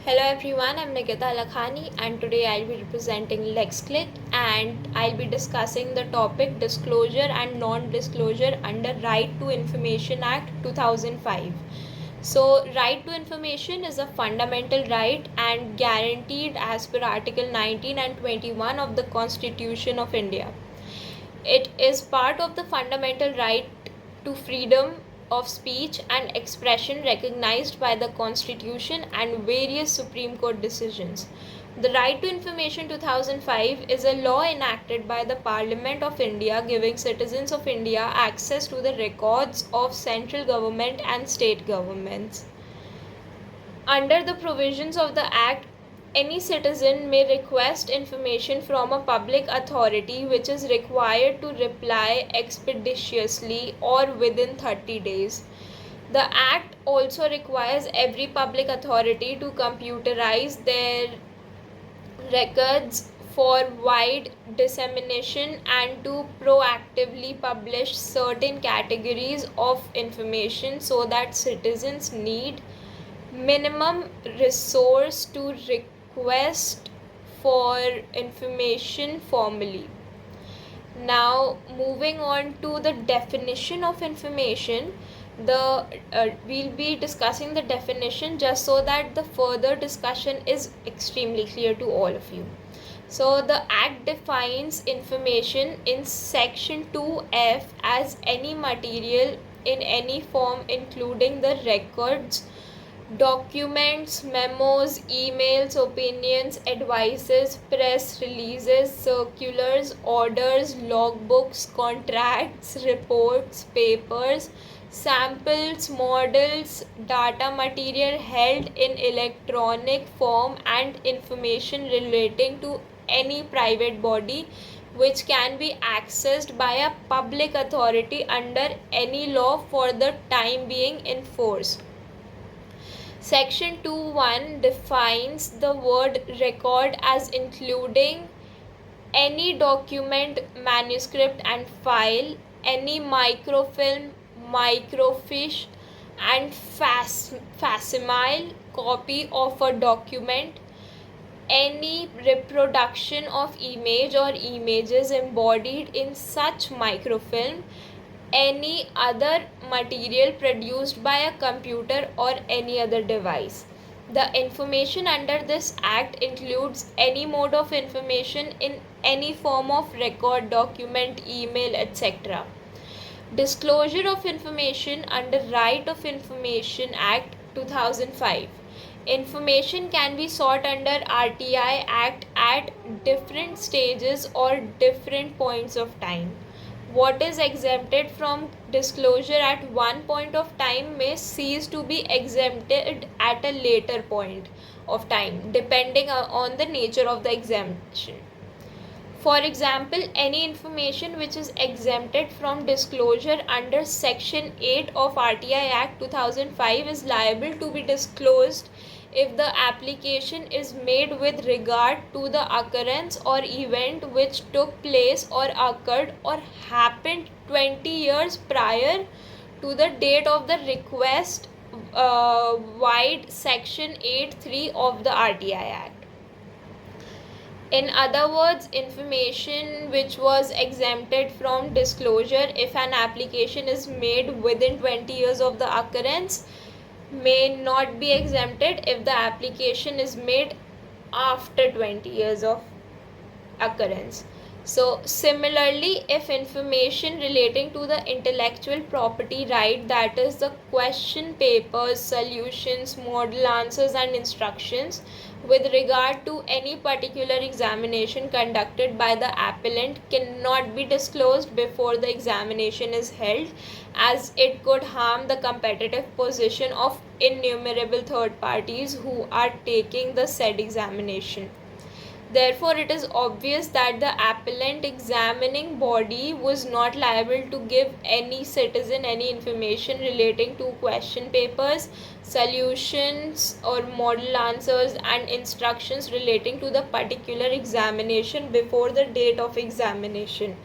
Hello everyone, I'm Nikita Lakhani and today I'll be representing LexClick and I'll be discussing the topic disclosure and non-disclosure under Right to Information Act 2005. So, right to information is a fundamental right and guaranteed as per Article 19 and 21 of the Constitution of India. It is part of the fundamental right to freedom of speech and expression recognized by the Constitution and various Supreme Court decisions. The Right to Information 2005 is a law enacted by the Parliament of India giving citizens of India access to the records of central government and state governments. Under the provisions of the Act, any citizen may request information from a public authority which is required to reply expeditiously or within 30 days. The Act also requires every public authority to computerize their records for wide dissemination and to proactively publish certain categories of information so that citizens need minimum resource to request for information formally. Now, moving on to the definition of information, we'll be discussing the definition just so that the further discussion is extremely clear to all of you. So, the Act defines information in Section 2F as any material in any form, including the records, documents, memos, emails, opinions, advices, press releases, circulars, orders, logbooks, contracts, reports, papers, samples, models, data material held in electronic form, and information relating to any private body which can be accessed by a public authority under any law for the time being in force. Section 2(1) defines the word record as including any document, manuscript and file, any microfilm, microfiche and facsimile copy of a document, any reproduction of image or images embodied in such microfilm, any other material produced by a computer or any other device. The information under this Act includes any mode of information in any form of record, document, email, etc. Disclosure of information under Right of Information Act 2005. Information can be sought under RTI Act at different stages or different points of time. What is exempted from disclosure at one point of time may cease to be exempted at a later point of time, depending on the nature of the exemption. For example, any information which is exempted from disclosure under Section 8 of RTI Act 2005 is liable to be disclosed if the application is made with regard to the occurrence or event which took place or occurred or happened 20 years prior to the date of the request wide Section 8(3) of the RTI Act. In other words, information which was exempted from disclosure if an application is made within 20 years of the occurrence may not be exempted if the application is made after 20 years of occurrence. So, similarly, if information relating to the intellectual property right, that is the question papers, solutions, model answers and instructions with regard to any particular examination conducted by the applicant cannot be disclosed before the examination is held, as it could harm the competitive position of innumerable third parties who are taking the said examination. Therefore, it is obvious that the appellant examining body was not liable to give any citizen any information relating to question papers, solutions or model answers and instructions relating to the particular examination before the date of examination.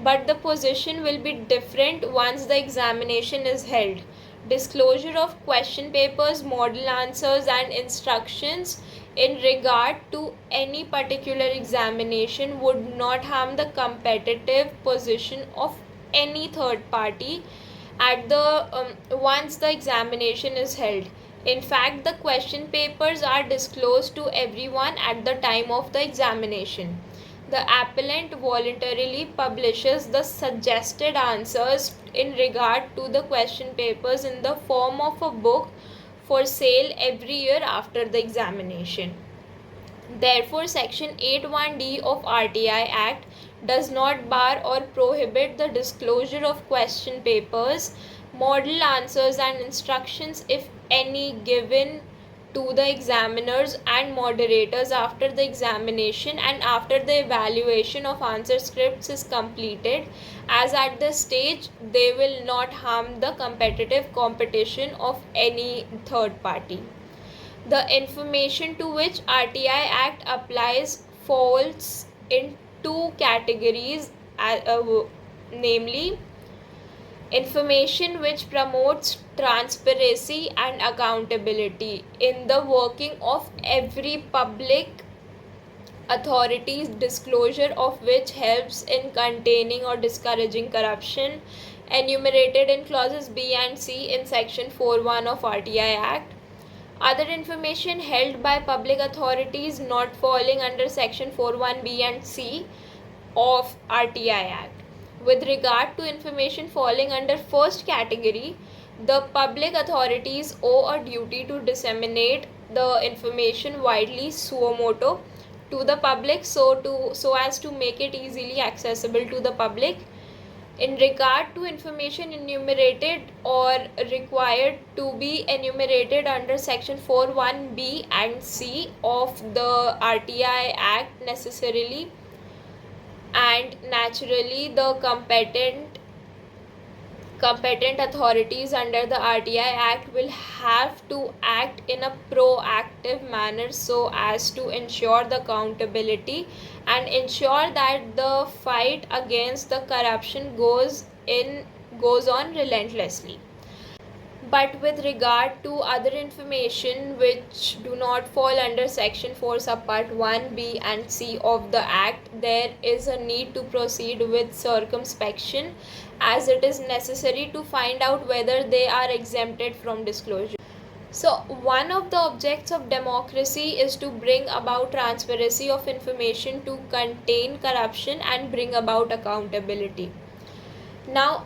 But the position will be different once the examination is held. disclosure of question papers, model answers, and instructions in regard to any particular examination would not harm the competitive position of any third party at the once the examination is held. In fact, the question papers are disclosed to everyone at the time of the examination. The appellant voluntarily publishes the suggested answers in regard to the question papers in the form of a book for sale every year after the examination. Therefore, Section 81D of RTI Act does not bar or prohibit the disclosure of question papers, model answers, and instructions, if any, given to the examiners and moderators after the examination and after the evaluation of answer scripts is completed, as at this stage they will not harm the competitive competition of any third party. The information to which RTI Act applies falls in two categories, namely information which promotes transparency and accountability in the working of every public authority's disclosure of which helps in containing or discouraging corruption, enumerated in clauses B and C in section 4(1) of RTI Act. Other information held by public authorities not falling under section 4(1)B and C of RTI Act. With regard to information falling under first category, the public authorities owe a duty to disseminate the information widely suo motu to the public so as to make it easily accessible to the public. In regard to information enumerated or required to be enumerated under section 4(1)B and C of the RTI Act, necessarily and naturally the competent authorities under the RTI Act will have to act in a proactive manner so as to ensure the accountability and ensure that the fight against the corruption goes on relentlessly. But with regard to other information which do not fall under section 4 subpart 1B and C of the Act, there is a need to proceed with circumspection, as it is necessary to find out whether they are exempted from disclosure. So, one of the objects of democracy is to bring about transparency of information to contain corruption and bring about accountability. Now,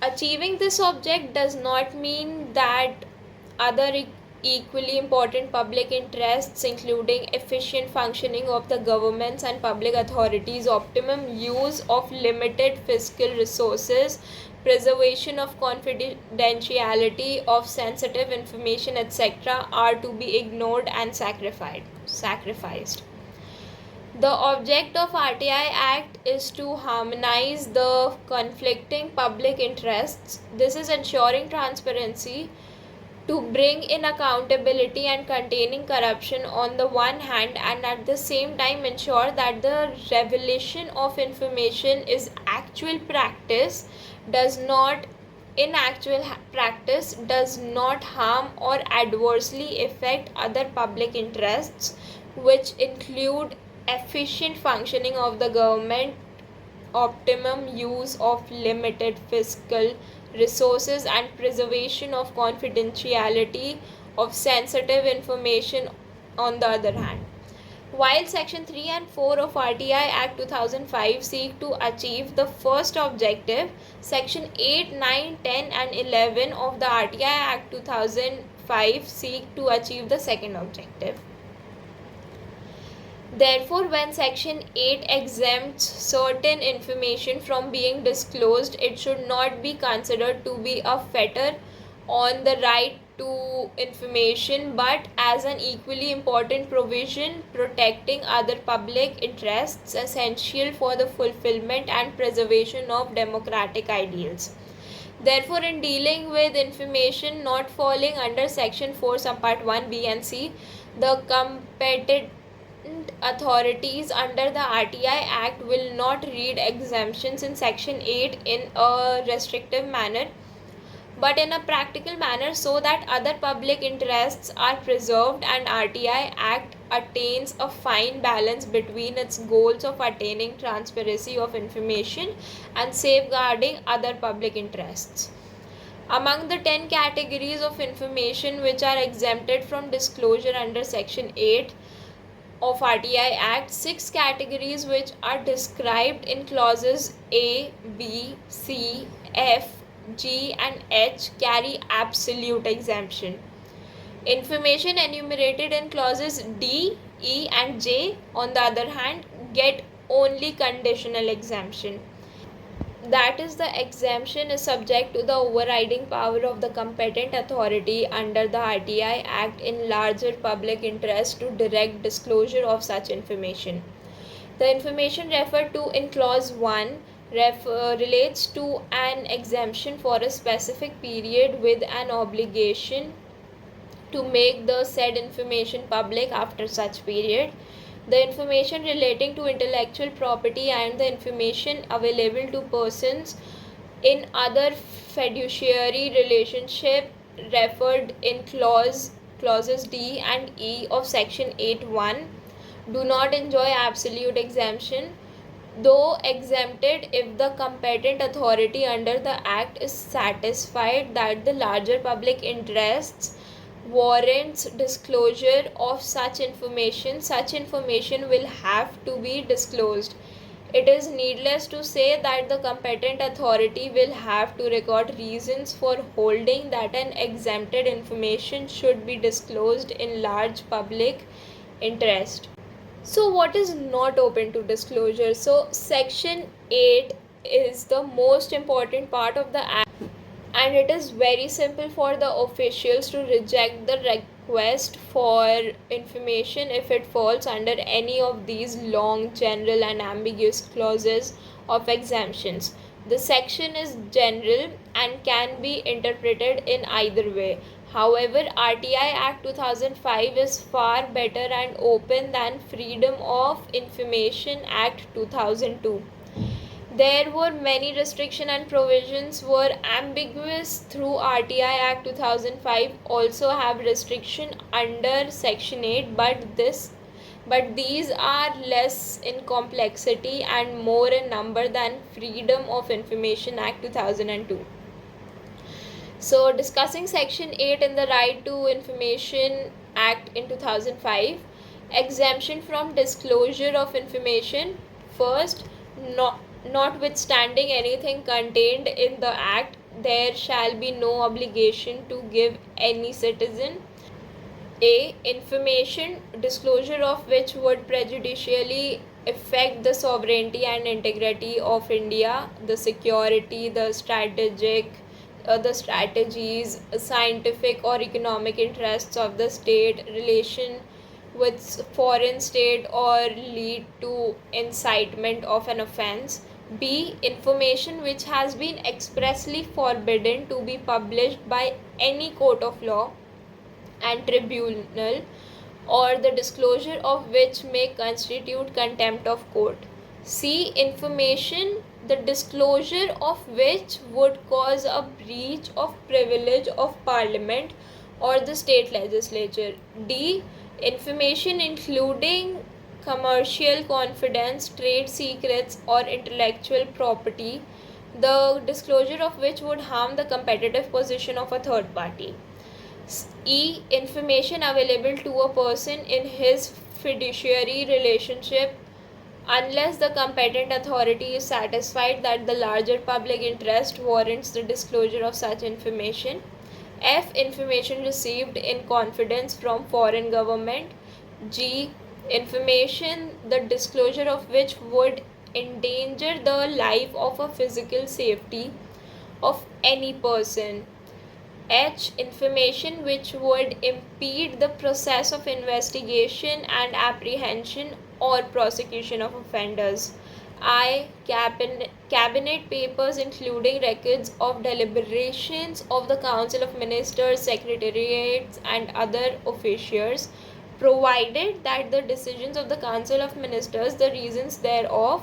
achieving this object does not mean that other equally important public interests, including efficient functioning of the governments and public authorities, optimum use of limited fiscal resources, preservation of confidentiality of sensitive information, etc., are to be ignored and sacrificed. The object of RTI Act is to harmonize the conflicting public interests. This is ensuring transparency, to bring in accountability and containing corruption on the one hand, and at the same time ensure that the revelation of information is actual practice does not harm or adversely affect other public interests, which include efficient functioning of the government, optimum use of limited fiscal resources, and preservation of confidentiality of sensitive information on the other hand. While Section 3 and 4 of RTI Act 2005 seek to achieve the first objective, Section 8, 9, 10 and 11 of the RTI Act 2005 seek to achieve the second objective. Therefore, when Section 8 exempts certain information from being disclosed, it should not be considered to be a fetter on the right to information, but as an equally important provision protecting other public interests essential for the fulfillment and preservation of democratic ideals. Therefore, in dealing with information not falling under Section 4 subpart 1B and C, the competent authorities under the RTI Act will not read exemptions in Section 8 in a restrictive manner, but in a practical manner so that other public interests are preserved and RTI Act attains a fine balance between its goals of attaining transparency of information and safeguarding other public interests. Among the 10 categories of information which are exempted from disclosure under Section 8 of RTI Act, 6 categories which are described in clauses A, B, C, F, G and H carry absolute exemption. Information enumerated in clauses D, E and J, on the other hand, get only conditional exemption. That is, the exemption is subject to the overriding power of the competent authority under the RTI Act in larger public interest to direct disclosure of such information. The information referred to in clause 1 relates to an exemption for a specific period with an obligation to make the said information public after such period. The information relating to intellectual property and the information available to persons in other fiduciary relationship referred in clauses D and E of section 8.1 do not enjoy absolute exemption, though exempted if the competent authority under the Act is satisfied that the larger public interests warrants disclosure of such information will have to be disclosed. It is needless to say that the competent authority will have to record reasons for holding that an exempted information should be disclosed in large public interest. So what is not open to disclosure? So section 8 is the most important part of the Act, and it is very simple for the officials to reject the request for information if it falls under any of these long, general and ambiguous clauses of exemptions. The section is general and can be interpreted in either way. However, RTI Act 2005 is far better and open than Freedom of Information Act 2002. There were many restrictions and provisions were ambiguous through RTI Act 2005 also have restriction under section 8, but these are less in complexity and more in number than Freedom of Information Act 2002. So discussing section 8 in the Right to Information Act in 2005, exemption from disclosure of information. First, notwithstanding anything contained in the Act, there shall be no obligation to give any citizen A. information, disclosure of which would prejudicially affect the sovereignty and integrity of India, the security, the strategies, scientific or economic interests of the state, relation with foreign state or lead to incitement of an offence. B. information which has been expressly forbidden to be published by any court of law and tribunal, or the disclosure of which may constitute contempt of court. C. information the disclosure of which would cause a breach of privilege of Parliament or the state legislature. D. information including commercial confidence, trade secrets or intellectual property, the disclosure of which would harm the competitive position of a third party. E. information available to a person in his fiduciary relationship unless the competent authority is satisfied that the larger public interest warrants the disclosure of such information. F. information received in confidence from foreign government. G. information the disclosure of which would endanger the life of a physical safety of any person. H. information which would impede the process of investigation and apprehension or prosecution of offenders. I. Cabinet papers including records of deliberations of the Council of Ministers, Secretariats and other officials, provided that the decisions of the Council of Ministers, the reasons thereof,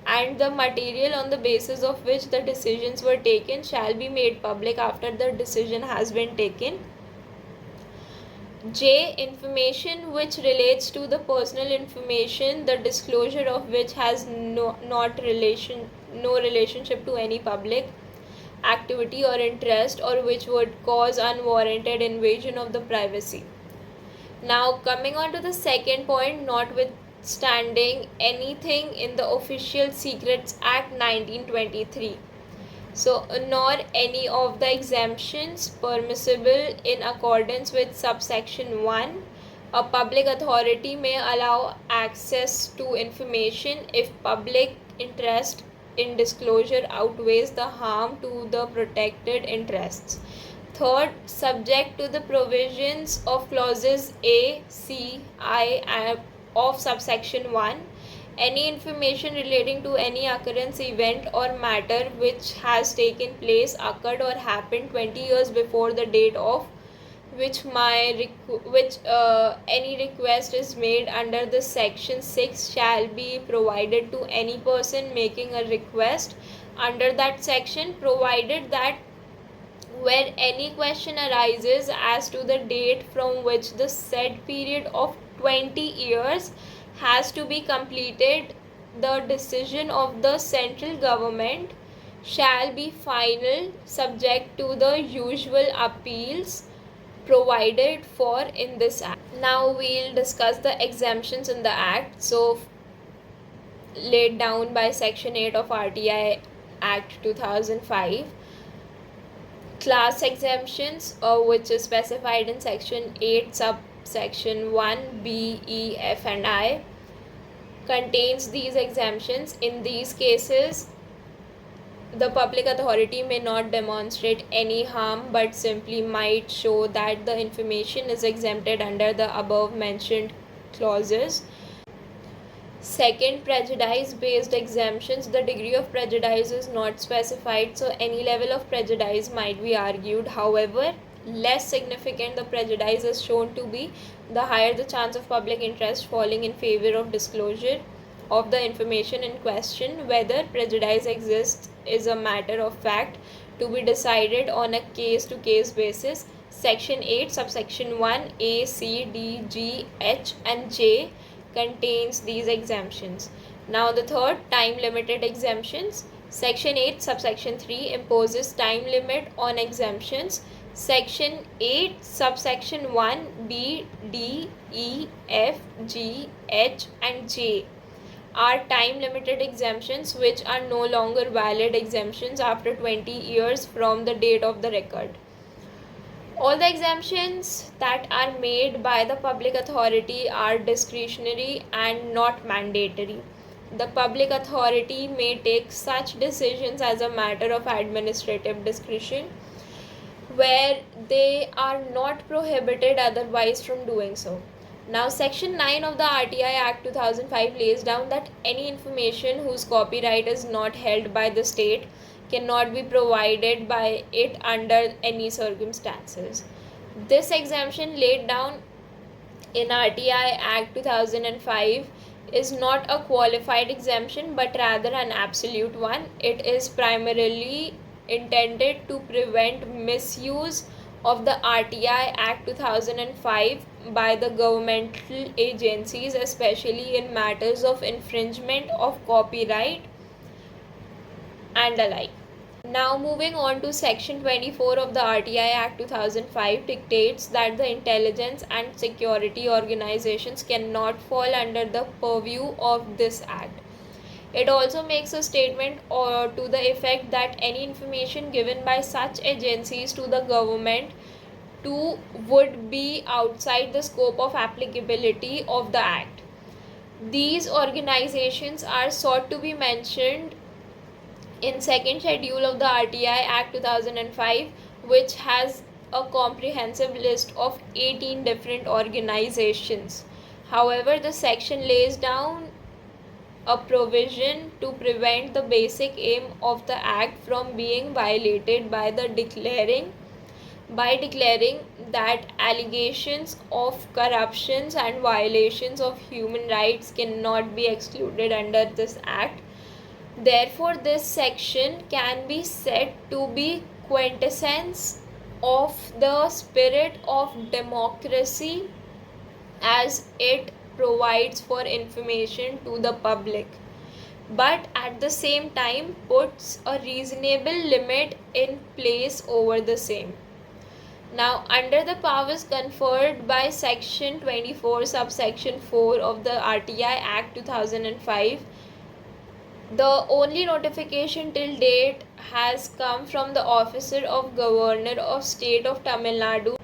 and the material on the basis of which the decisions were taken shall be made public after the decision has been taken. J. Information which relates to the personal information, the disclosure of which has no relationship to any public activity or interest, or which would cause unwarranted invasion of the privacy. Now coming on to the second point, notwithstanding anything in the Official Secrets Act 1923. So, nor any of the exemptions permissible in accordance with subsection 1, a public authority may allow access to information if public interest in disclosure outweighs the harm to the protected interests. Third, subject to the provisions of clauses A, C, I of subsection 1, any information relating to any occurrence, event or matter which has taken place, occurred or happened 20 years before the date of which any request is made under the section 6 shall be provided to any person making a request under that section, provided that where any question arises as to the date from which the said period of 20 years has to be completed, the decision of the central government shall be final, subject to the usual appeals provided for in this act. Now we'll discuss the exemptions in the act. So laid down by section 8 of RTI Act 2005. Class exemptions, which is specified in section 8 subsection 1 B, E, F and I, contains these exemptions. In these cases, the public authority may not demonstrate any harm but simply might show that the information is exempted under the above mentioned clauses. Second, prejudice-based exemptions. The degree of prejudice is not specified, so any level of prejudice might be argued. However, less significant the prejudice is shown to be, the higher the chance of public interest falling in favor of disclosure of the information in question. Whether prejudice exists is a matter of fact to be decided on a case-to-case basis. Section 8, subsection 1, A, C, D, G, H and J contains these exemptions. Now the third, time limited exemptions. Section 8 subsection 3 imposes time limit on exemptions. Section 8 subsection 1 B, D, E, F, G, H and J are time limited exemptions which are no longer valid exemptions after 20 years from the date of the record. All the exemptions that are made by the public authority are discretionary and not mandatory. The public authority may take such decisions as a matter of administrative discretion, where they are not prohibited otherwise from doing so. Now, Section 9 of the RTI Act 2005 lays down that any information whose copyright is not held by the state cannot be provided by it under any circumstances. This exemption laid down in RTI Act 2005 is not a qualified exemption but rather an absolute one. It is primarily intended to prevent misuse of the RTI Act 2005 by the governmental agencies, especially in matters of infringement of copyright and alike. Now moving on to section 24 of the RTI Act 2005 dictates that the intelligence and security organizations cannot fall under the purview of this act. It also makes a statement to the effect that any information given by such agencies to the government would be outside the scope of applicability of the act. These organizations are sought to be mentioned in second schedule of the RTI Act 2005, which has a comprehensive list of 18 different organizations. However, the section lays down a provision to prevent the basic aim of the act from being violated by declaring that allegations of corruptions and violations of human rights cannot be excluded under this act. Therefore, this section can be said to be quintessence of the spirit of democracy, as it provides for information to the public, but at the same time puts a reasonable limit in place over the same. Now, under the powers conferred by Section 24, subsection 4 of the RTI Act 2005, the only notification till date has come from the Officer of Governor of State of Tamil Nadu,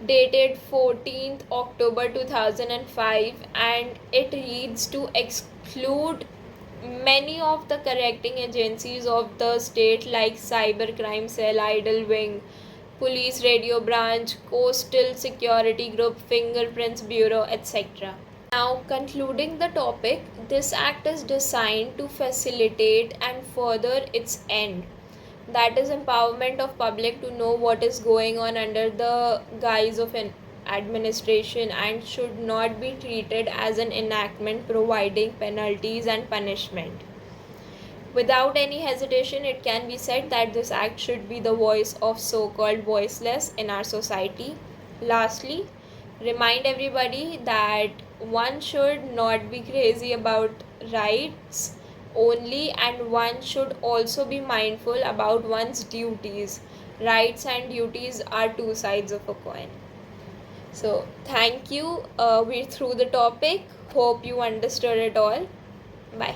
dated 14th October 2005, and it reads to exclude many of the correcting agencies of the state like Cybercrime Cell, Idle Wing, Police Radio Branch, Coastal Security Group, Fingerprints Bureau, etc. Now, concluding the topic, this act is designed to facilitate and further its end, that is empowerment of public to know what is going on under the guise of an administration, and should not be treated as an enactment providing penalties and punishment. Without any hesitation, it can be said that this act should be the voice of so-called voiceless in our society. Lastly, remind everybody that one should not be crazy about rights only, and one should also be mindful about one's duties. Rights and duties are two sides of a coin. So, thank you. We're through the topic. Hope you understood it all. Bye.